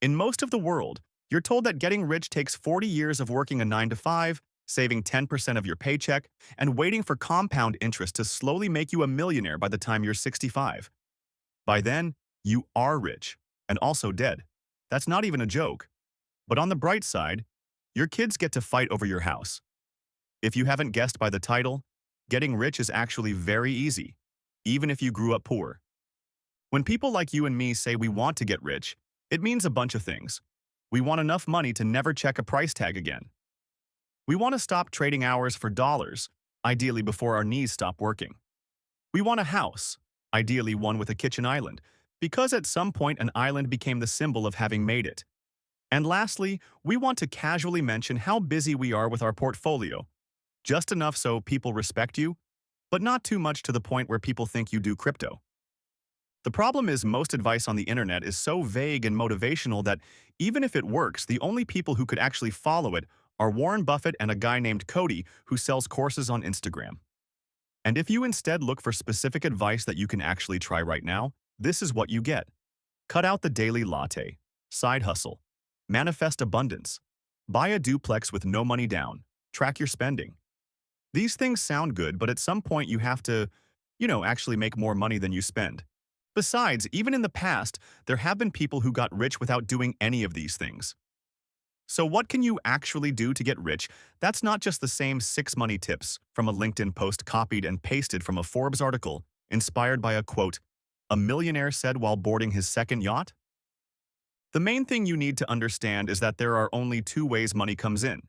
In most of the world, you're told that getting rich takes 40 years of working a 9 to 5, saving 10% of your paycheck, and waiting for compound interest to slowly make you a millionaire by the time you're 65. By then, you are rich, and also dead. That's not even a joke. But on the bright side, your kids get to fight over your house. If you haven't guessed by the title, getting rich is actually very easy, even if you grew up poor. When people like you and me say we want to get rich, it means a bunch of things. We want enough money to never check a price tag again. We want to stop trading hours for dollars, ideally before our knees stop working. We want a house, ideally one with a kitchen island, because at some point an island became the symbol of having made it. And lastly, we want to casually mention how busy we are with our portfolio, just enough so people respect you, but not too much to the point where people think you do crypto. The problem is most advice on the internet is so vague and motivational that even if it works, the only people who could actually follow it are Warren Buffett and a guy named Cody who sells courses on Instagram. And if you instead look for specific advice that you can actually try right now, this is what you get. Cut out the daily latte, side hustle, manifest abundance, buy a duplex with no money down, track your spending. These things sound good, but at some point you have to, actually make more money than you spend. Besides, even in the past, there have been people who got rich without doing any of these things. So what can you actually do to get rich? That's not just the same 6 money tips from a LinkedIn post copied and pasted from a Forbes article, inspired by a quote, "A millionaire said while boarding his second yacht." The main thing you need to understand is that there are only 2 ways money comes in.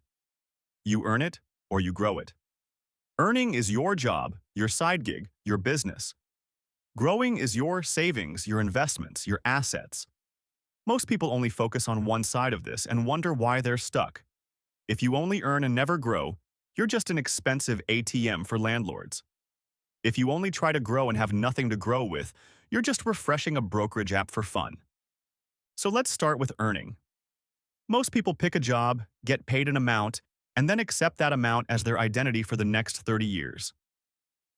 You earn it or you grow it. Earning is your job, your side gig, your business. Growing is your savings, your investments, your assets. Most people only focus on one side of this and wonder why they're stuck. If you only earn and never grow, you're just an expensive ATM for landlords. If you only try to grow and have nothing to grow with, you're just refreshing a brokerage app for fun. So let's start with earning. Most people pick a job, get paid an amount, and then accept that amount as their identity for the next 30 years.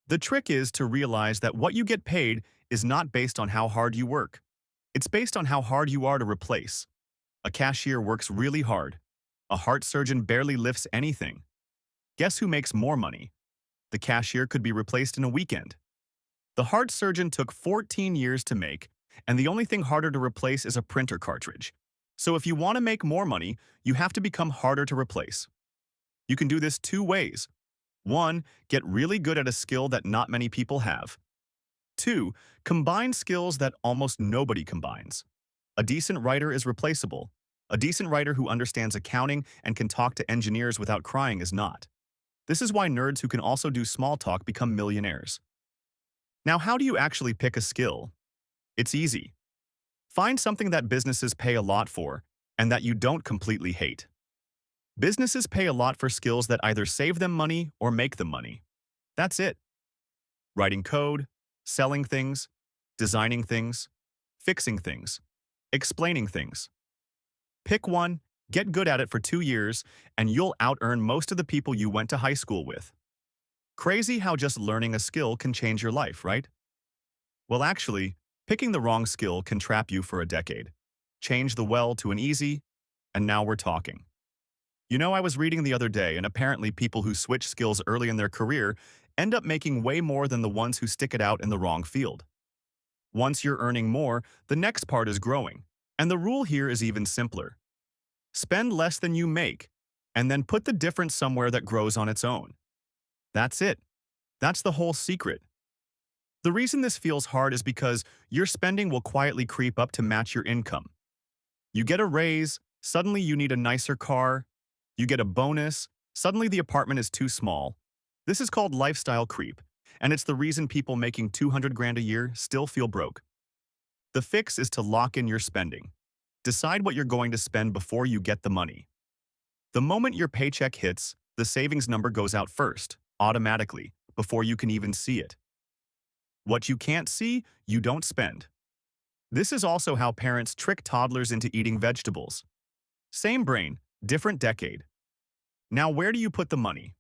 The trick is to realize that what you get paid is not based on how hard you work. It's based on how hard you are to replace. A cashier works really hard. A heart surgeon barely lifts anything. Guess who makes more money? The cashier could be replaced in a weekend. The heart surgeon took 14 years to make, and the only thing harder to replace is a printer cartridge. So if you want to make more money, you have to become harder to replace. You can do this 2 ways. 1. Get really good at a skill that not many people have. 2. Combine skills that almost nobody combines. A decent writer is replaceable. A decent writer who understands accounting and can talk to engineers without crying is not. This is why nerds who can also do small talk become millionaires. Now, how do you actually pick a skill? It's easy. Find something that businesses pay a lot for and that you don't completely hate. Businesses pay a lot for skills that either save them money or make them money. That's it. Writing code, selling things, designing things, fixing things, explaining things. Pick one, get good at it for 2 years, and you'll out-earn most of the people you went to high school with. Crazy how just learning a skill can change your life, right? Well, actually, picking the wrong skill can trap you for a decade. Change the well to an easy, and now we're talking. I was reading the other day, and apparently people who switch skills early in their career end up making way more than the ones who stick it out in the wrong field. Once you're earning more, the next part is growing, and the rule here is even simpler. Spend less than you make, and then put the difference somewhere that grows on its own. That's it. That's the whole secret. The reason this feels hard is because your spending will quietly creep up to match your income. You get a raise, suddenly you need a nicer car. You get a bonus, suddenly the apartment is too small. This is called lifestyle creep, and it's the reason people making 200 grand a year still feel broke. The fix is to lock in your spending. Decide what you're going to spend before you get the money. The moment your paycheck hits, the savings number goes out first, automatically, before you can even see it. What you can't see, you don't spend. This is also how parents trick toddlers into eating vegetables. Same brain, different decade. Now, where do you put the money?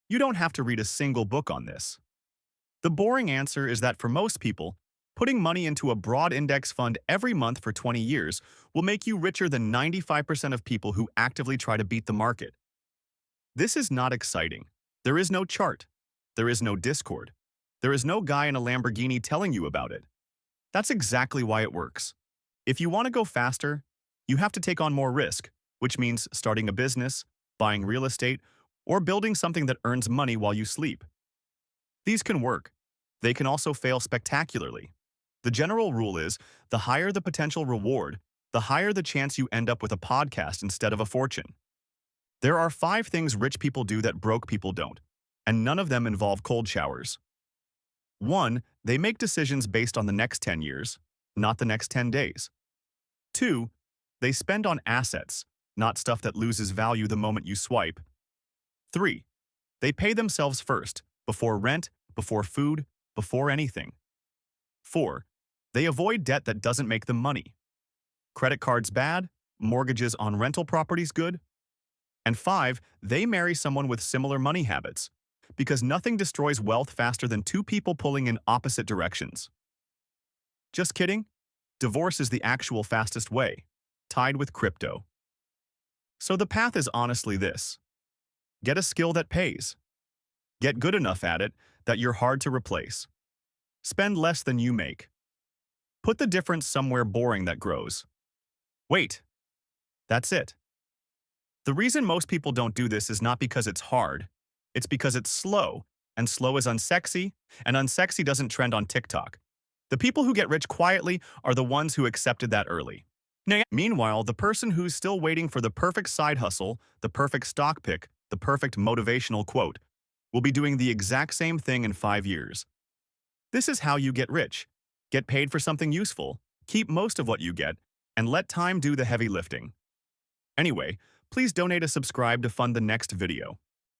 You don't have to read a single book on this. The boring answer is that for most people, Putting money into a broad index fund every month for 20 years will make you richer than 95% of people who actively try to beat the market. This is not exciting. There is no chart. There is no Discord. There is no guy in a Lamborghini telling you about it. That's exactly why it works. If you want to go faster, you have to take on more risk, which means starting a business, buying real estate, or building something that earns money while you sleep. These can work. They can also fail spectacularly. The general rule is, the higher the potential reward, the higher the chance you end up with a podcast instead of a fortune. There are 5 things rich people do that broke people don't, and none of them involve cold showers. 1. They make decisions based on the next 10 years, not the next 10 days. 2. They spend on assets, not stuff that loses value the moment you swipe. 3. They pay themselves first, before rent, before food, before anything. 4. They avoid debt that doesn't make them money. Credit cards bad, mortgages on rental properties good. And 5. They marry someone with similar money habits, because nothing destroys wealth faster than 2 people pulling in opposite directions. Just kidding? Divorce is the actual fastest way, tied with crypto. So the path is honestly this. Get a skill that pays. Get good enough at it that you're hard to replace. Spend less than you make. Put the difference somewhere boring that grows. Wait. That's it. The reason most people don't do this is not because it's hard. It's because it's slow, and slow is unsexy, and unsexy doesn't trend on TikTok. The people who get rich quietly are the ones who accepted that early. Meanwhile, the person who's still waiting for the perfect side hustle, the perfect stock pick, the perfect motivational quote, will be doing the exact same thing in 5 years. This is how you get rich. Get paid for something useful, keep most of what you get, and let time do the heavy lifting. Anyway, please donate a subscribe to fund the next video.